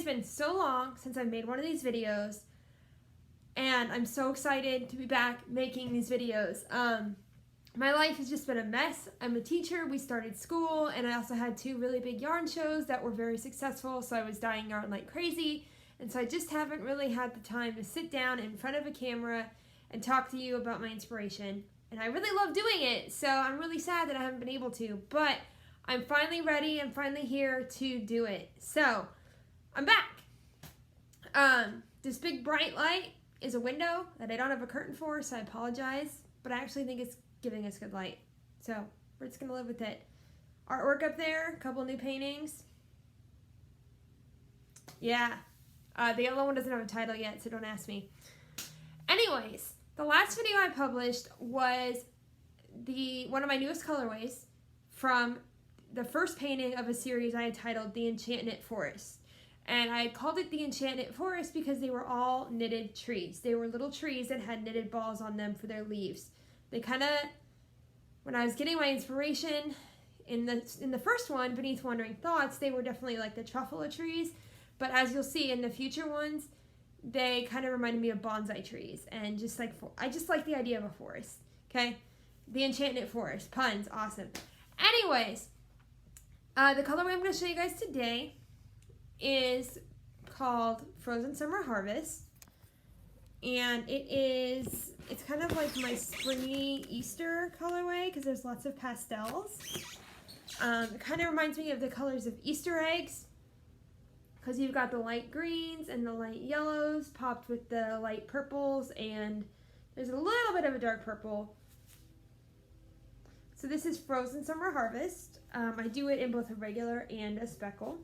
has been so long since I've made one of these videos, and I'm so excited to be back making these videos. My life has just been a mess. I'm a teacher, we started school, and I also had 2 really big yarn shows that were very successful, so I was dyeing yarn like crazy, and so I just haven't really had the time to sit down in front of a camera and talk to you about my inspiration. And I really love doing it, so I'm really sad that I haven't been able to, but I'm finally ready, I'm finally here to do it. So, I'm back. This big bright light is a window that I don't have a curtain for, so I apologize, but I actually think it's giving us good light. So, we're just gonna live with it. Artwork up there, a couple new paintings. Yeah, the yellow one doesn't have a title yet, so don't ask me. Anyways, the last video I published was one of my newest colorways from the first painting of a series I had titled The Enchanted Forest. And I called it The Enchanted Forest because they were all knitted trees. They were little trees that had knitted balls on them for their leaves. They kind of, when I was getting my inspiration in the first one, Beneath Wandering Thoughts, they were definitely like the truffle trees. But as you'll see in the future ones, they kind of reminded me of bonsai trees. And just like, I just like the idea of a forest. Okay? The Enchanted Forest. Puns. Awesome. Anyways, the colorway I'm going to show you guys today is called Frozen Summer Harvest. And it's kind of like my springy Easter colorway because there's lots of pastels. It kind of reminds me of the colors of Easter eggs because you've got the light greens and the light yellows popped with the light purples, and there's a little bit of a dark purple. So this is Frozen Summer Harvest. I do it in both a regular and a speckle.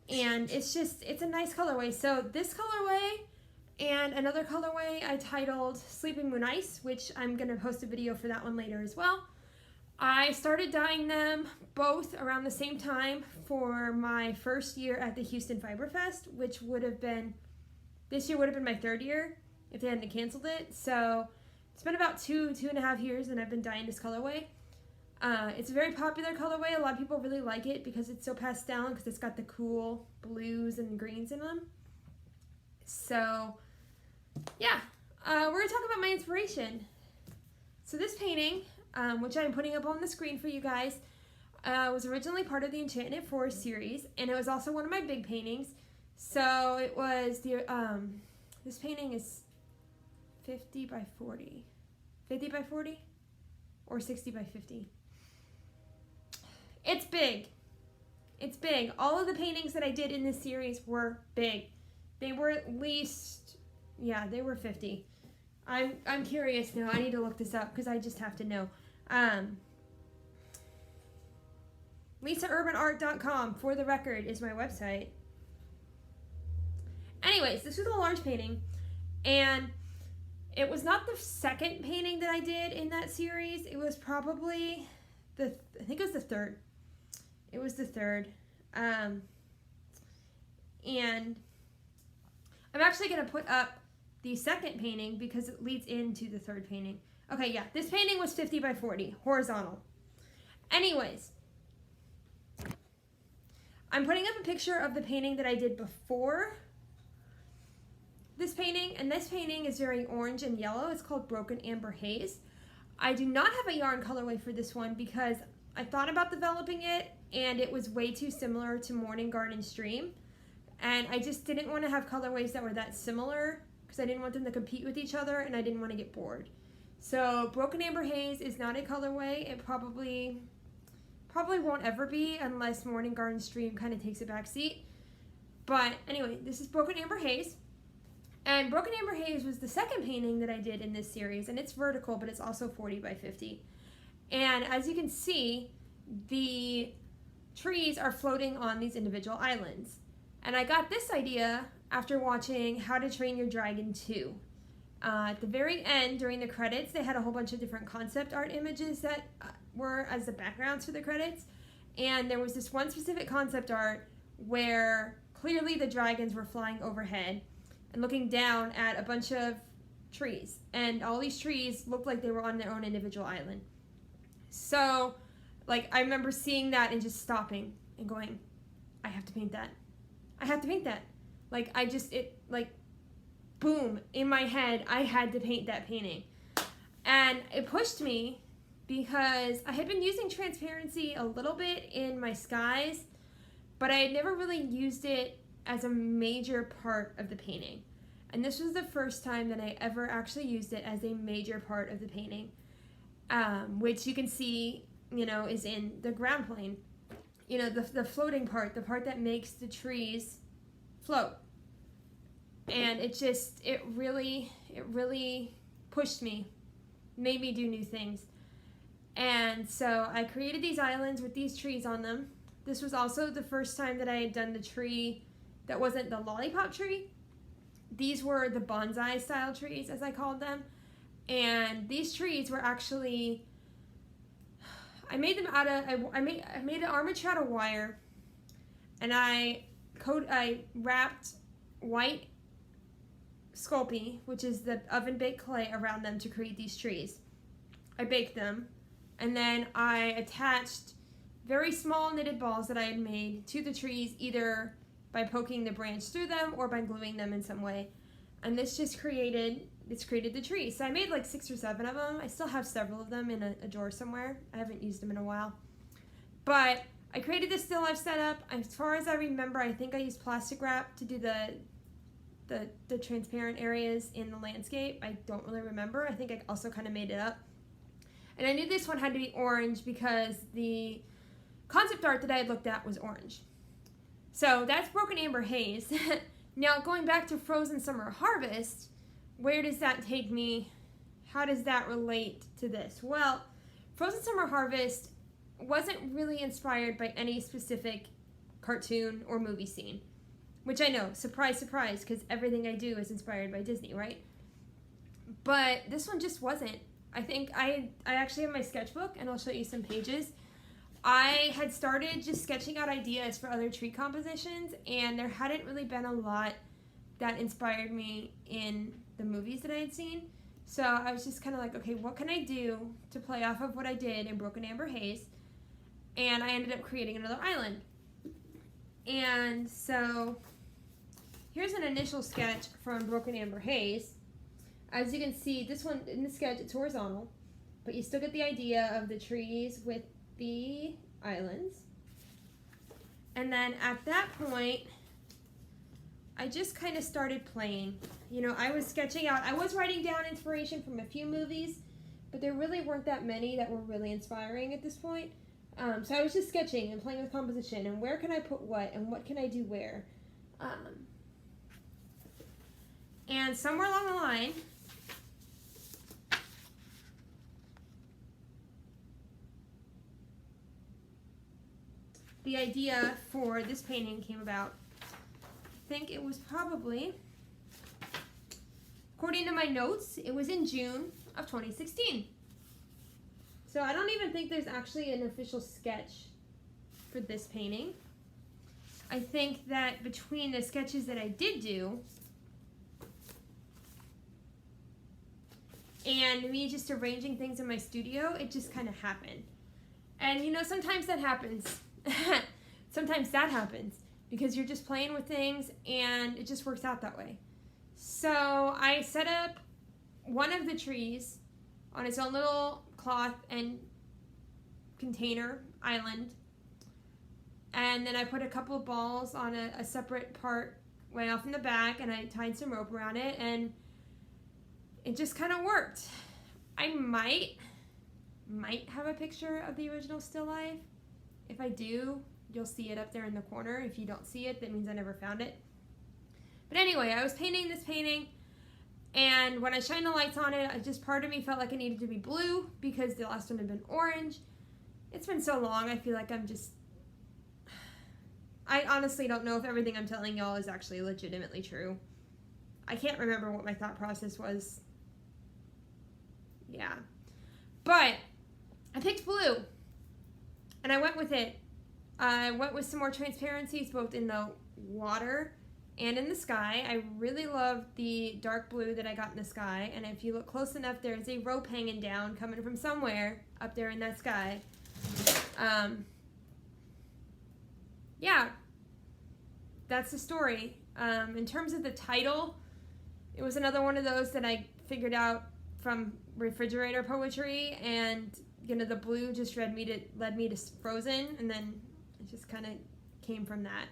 And it's a nice colorway. So this colorway and another colorway I titled Sleeping Moon Ice, which I'm going to post a video for that one later as well. I started dyeing them both around the same time for my first year at the Houston Fiber Fest, which this year would have been my 3rd year if they hadn't canceled it. So it's been about 2.5 years and I've been dyeing this colorway. It's a very popular colorway. A lot of people really like it because it's so pastel because it's got the cool blues and greens in them. So, yeah, we're going to talk about my inspiration. So this painting, which I'm putting up on the screen for you guys, was originally part of the Enchanted Forest series, and it was also one of my big paintings. So it was this painting is 50 by 40. 50 by 40? Or 60 by 50. It's big. It's big. All of the paintings that I did in this series were big. They were at least, yeah, they were 50. I'm curious now. I need to look this up because I just have to know. LisaUrbanArt.com, for the record, is my website. Anyways, this was a large painting, and it was not the second painting that I did in that series. It was probably I think it was the 3rd. It was the 3rd. And I'm actually going to put up the second painting because it leads into the 3rd painting. Okay, yeah, this painting was 50 by 40, horizontal. Anyways, I'm putting up a picture of the painting that I did before this painting, and this painting is very orange and yellow. It's called Broken Amber Haze. I do not have a yarn colorway for this one because I thought about developing it and it was way too similar to Morning Garden Stream, and I just didn't want to have colorways that were that similar because I didn't want them to compete with each other and I didn't want to get bored. So Broken Amber Haze is not a colorway. It probably won't ever be unless Morning Garden Stream kind of takes a back seat. But anyway, this is Broken Amber Haze. And Broken Amber Haze was the second painting that I did in this series, and it's vertical, but it's also 40 by 50. And as you can see, the trees are floating on these individual islands. And I got this idea after watching How to Train Your Dragon 2. At the very end, during the credits, they had a whole bunch of different concept art images that were as the backgrounds for the credits. And there was this one specific concept art where clearly the dragons were flying overhead and looking down at a bunch of trees. And all these trees looked like they were on their own individual island. So, like, I remember seeing that and just stopping and going, I have to paint that. I have to paint that. Like, boom, in my head, I had to paint that painting. And it pushed me because I had been using transparency a little bit in my skies, but I had never really used it as a major part of the painting. And this was the first time that I ever actually used it as a major part of the painting, which you can see, you know, is in the ground plane. You know, the floating part, the part that makes the trees float. And it really pushed me, made me do new things. And so I created these islands with these trees on them. This was also the first time that I had done the tree that wasn't the lollipop tree. These were the bonsai style trees, as I called them. And these trees were actually, I made them out of, I made an armature out of wire, and I wrapped white Sculpey, which is the oven baked clay, around them to create these trees. I baked them, and then I attached very small knitted balls that I had made to the trees, either by poking the branch through them or by gluing them in some way. And this just created the trees. So I made like 6 or 7 of them. I still have several of them in a drawer somewhere. I haven't used them in a while. But I created this still life setup. As far as I remember, I think I used plastic wrap to do the transparent areas in the landscape. I don't really remember. I think I also kind of made it up. And I knew this one had to be orange because the concept art that I had looked at was orange. So that's Broken Amber Haze. Now going back to Frozen Summer Harvest, where does that take me? How does that relate to this? Well, Frozen Summer Harvest wasn't really inspired by any specific cartoon or movie scene, which I know, surprise, surprise, because everything I do is inspired by Disney, right? But this one just wasn't. I think I actually have my sketchbook, and I'll show you some pages. I had started just sketching out ideas for other tree compositions, and there hadn't really been a lot that inspired me in the movies that I had seen. So I was just kind of like, okay, what can I do to play off of what I did in Broken Amber Haze? And I ended up creating another island. And so here's an initial sketch from Broken Amber Haze. As you can see, this one in the sketch, it's horizontal, but you still get the idea of the trees with the islands. And then at that point, I just kind of started playing. You know, I was sketching out, I was writing down inspiration from a few movies, but there really weren't that many that were really inspiring at this point. So I was just sketching and playing with composition, and where can I put what, and what can I do where. And somewhere along the line, the idea for this painting came about. I think it was probably, according to my notes, it was in June of 2016. So I don't even think there's actually an official sketch for this painting. I think that between the sketches that I did do and me just arranging things in my studio, it just kind of happened. And you know, sometimes that happens. Sometimes that happens because you're just playing with things and it just works out that way. So I set up one of the trees on its own little cloth and container island, and then I put a couple of balls on a separate part way off in the back, and I tied some rope around it, and it just kind of worked. I might have a picture of the original still life. If I do, you'll see it up there in the corner. If you don't see it, that means I never found it. But anyway, I was painting this painting, and when I shined the lights on it, just part of me felt like it needed to be blue because the last one had been orange. It's been so long, I feel like I honestly don't know if everything I'm telling y'all is actually legitimately true. I can't remember what my thought process was. Yeah. But I picked blue, and I went with it. I went with some more transparencies both in the water and in the sky. I really love the dark blue that I got in the sky, and if you look close enough, there's a rope hanging down coming from somewhere up there in that sky. Yeah, that's the story. In terms of the title, it was another one of those that I figured out from refrigerator poetry, and you know, the blue just led me to Frozen, and then it just kind of came from that.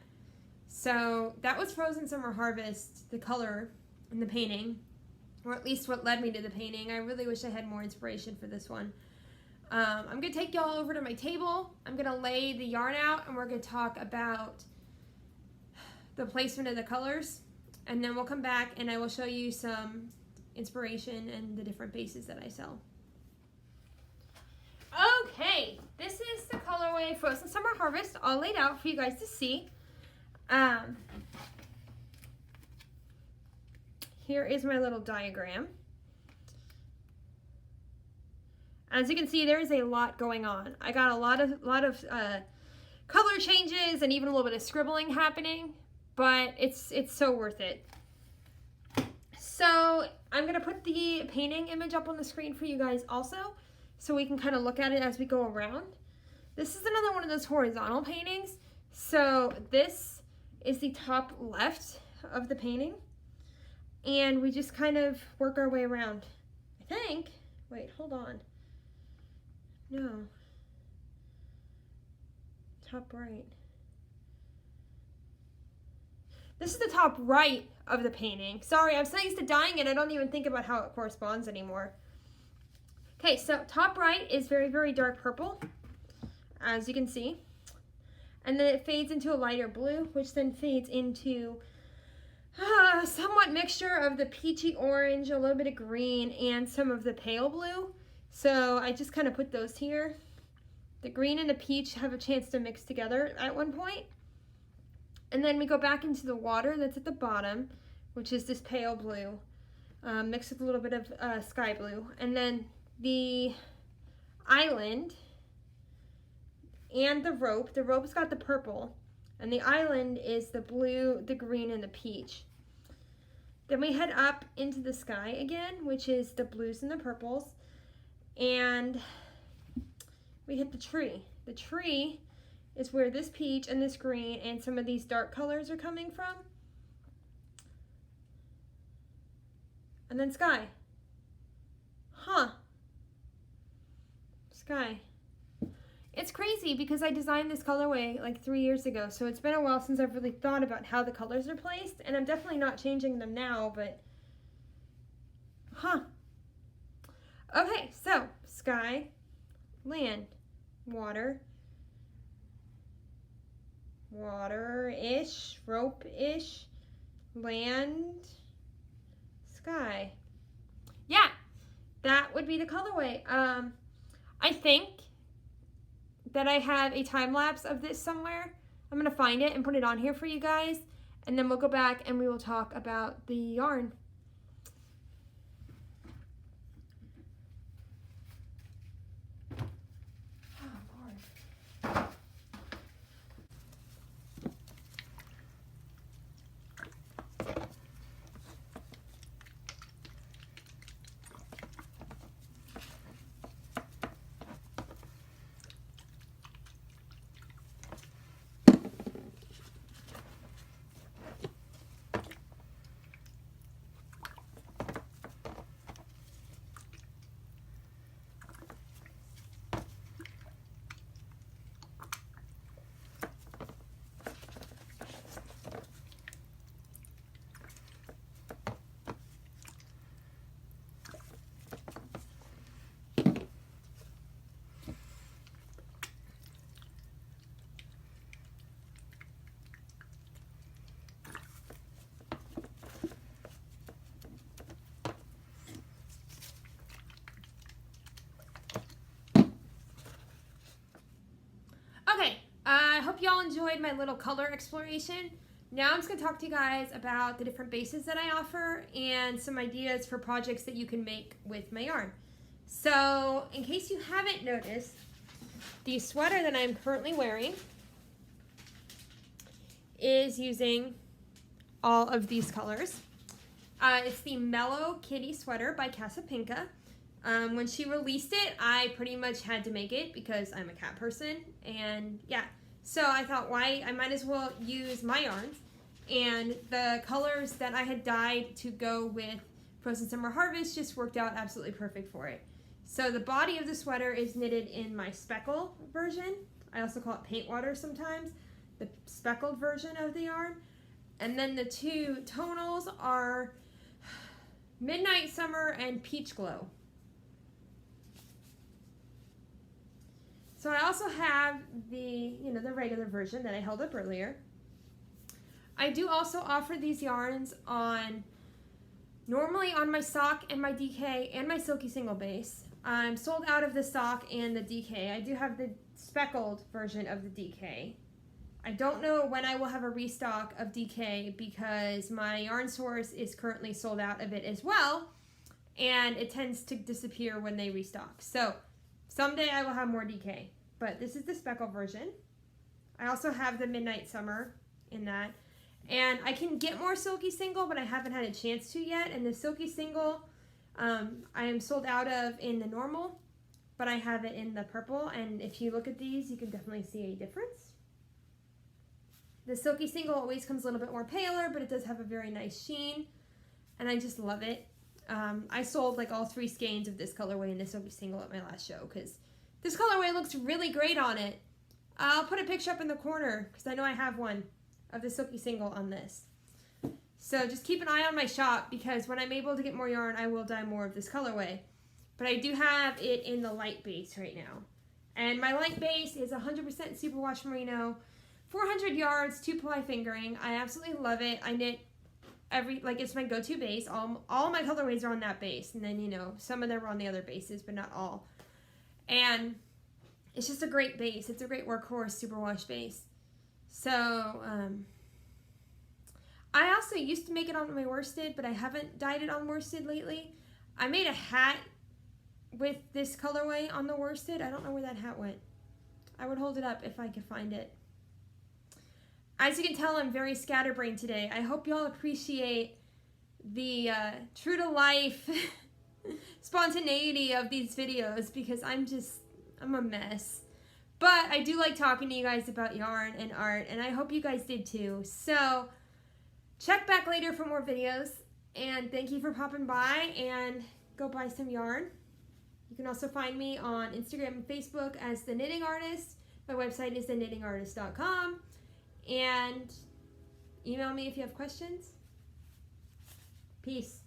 So that was Frozen Summer Harvest, the color and the painting, or at least what led me to the painting. I really wish I had more inspiration for this one. I'm going to take y'all over to my table. I'm going to lay the yarn out, and we're going to talk about the placement of the colors, and then we'll come back and I will show you some inspiration and the different bases that I sell. Okay, this is the colorway Frozen Summer Harvest, all laid out for you guys to see. Here is my little diagram. As you can see, there is a lot going on. I got a lot of color changes and even a little bit of scribbling happening, but it's so worth it. So I'm gonna put the painting image up on the screen for you guys also, so we can kind of look at it as we go around. This is another one of those horizontal paintings. So this is the top left of the painting, and we just kind of work our way around. I think, wait, hold on. No. Top right. This is the top right of the painting. Sorry, I'm so used to dyeing it, I don't even think about how it corresponds anymore. Okay, so top right is very, very dark purple, as you can see. And then it fades into a lighter blue, which then fades into somewhat mixture of the peachy orange, a little bit of green, and some of the pale blue. So I just kind of put those here. The green and the peach have a chance to mix together at one point. And then we go back into the water that's at the bottom, which is this pale blue, mixed with a little bit of sky blue. And then the island and the rope's got the purple, and the island is the blue, the green, and the peach. Then we head up into the sky again, which is the blues and the purples. And we hit the tree. The tree is where this peach and this green and some of these dark colors are coming from. And then sky. Huh. Sky. It's crazy because I designed this colorway like 3 years ago, so it's been a while since I've really thought about how the colors are placed, and I'm definitely not changing them now, but huh. Okay, so sky, land, water, water-ish, rope-ish, land, sky. Yeah, that would be the colorway. I think that I have a time lapse of this somewhere. I'm gonna find it and put it on here for you guys, and then we'll go back and we will talk about the yarn. I hope y'all enjoyed my little color exploration. Now I'm just going to talk to you guys about the different bases that I offer and some ideas for projects that you can make with my yarn. So, in case you haven't noticed, the sweater that I'm currently wearing is using all of these colors. It's the Mellow Kitty sweater by Casapinka. When she released it, I pretty much had to make it because I'm a cat person, and yeah. So I thought, I might as well use my yarns. and the colors that I had dyed to go with Frozen Summer Harvest just worked out absolutely perfect for it. So the body of the sweater is knitted in my speckle version. I also call it paint water sometimes, the speckled version of the yarn. And then the two tonals are Midnight Summer and Peach Glow. So I also have the, the regular version that I held up earlier. I do also offer these yarns normally on my sock and my DK and my Silky Single base. I'm sold out of the sock and the DK. I do have the speckled version of the DK. I don't know when I will have a restock of DK because my yarn source is currently sold out of it as well, and it tends to disappear when they restock. So someday I will have more DK, but this is the speckled version. I also have the Midnight Summer in that, and I can get more Silky Single, but I haven't had a chance to yet. And the Silky Single I am sold out of in the normal, but I have it in the purple, and if you look at these you can definitely see a difference. The Silky Single always comes a little bit more paler, but it does have a very nice sheen, and I just love it. I sold like all 3 skeins of this colorway in the Silky Single at my last show because this colorway looks really great on it. I'll put a picture up in the corner because I know I have one of the Silky Single on this. So just keep an eye on my shop because when I'm able to get more yarn, I will dye more of this colorway. But I do have it in the light base right now. And my light base is 100% superwash merino, 400 yards, 2-ply fingering. I absolutely love it. I knit it's my go-to base. All my colorways are on that base. And then, some of them are on the other bases, but not all. And it's just a great base. It's a great workhorse superwash base. So, I also used to make it on my worsted, but I haven't dyed it on worsted lately. I made a hat with this colorway on the worsted. I don't know where that hat went. I would hold it up if I could find it. As you can tell, I'm very scatterbrained today. I hope y'all appreciate the true to life spontaneity of these videos because I'm a mess. But I do like talking to you guys about yarn and art, and I hope you guys did too. So check back later for more videos, and thank you for popping by, and go buy some yarn. You can also find me on Instagram and Facebook as The Knitting Artist. My website is theknittingartist.com, and email me if you have questions. Peace.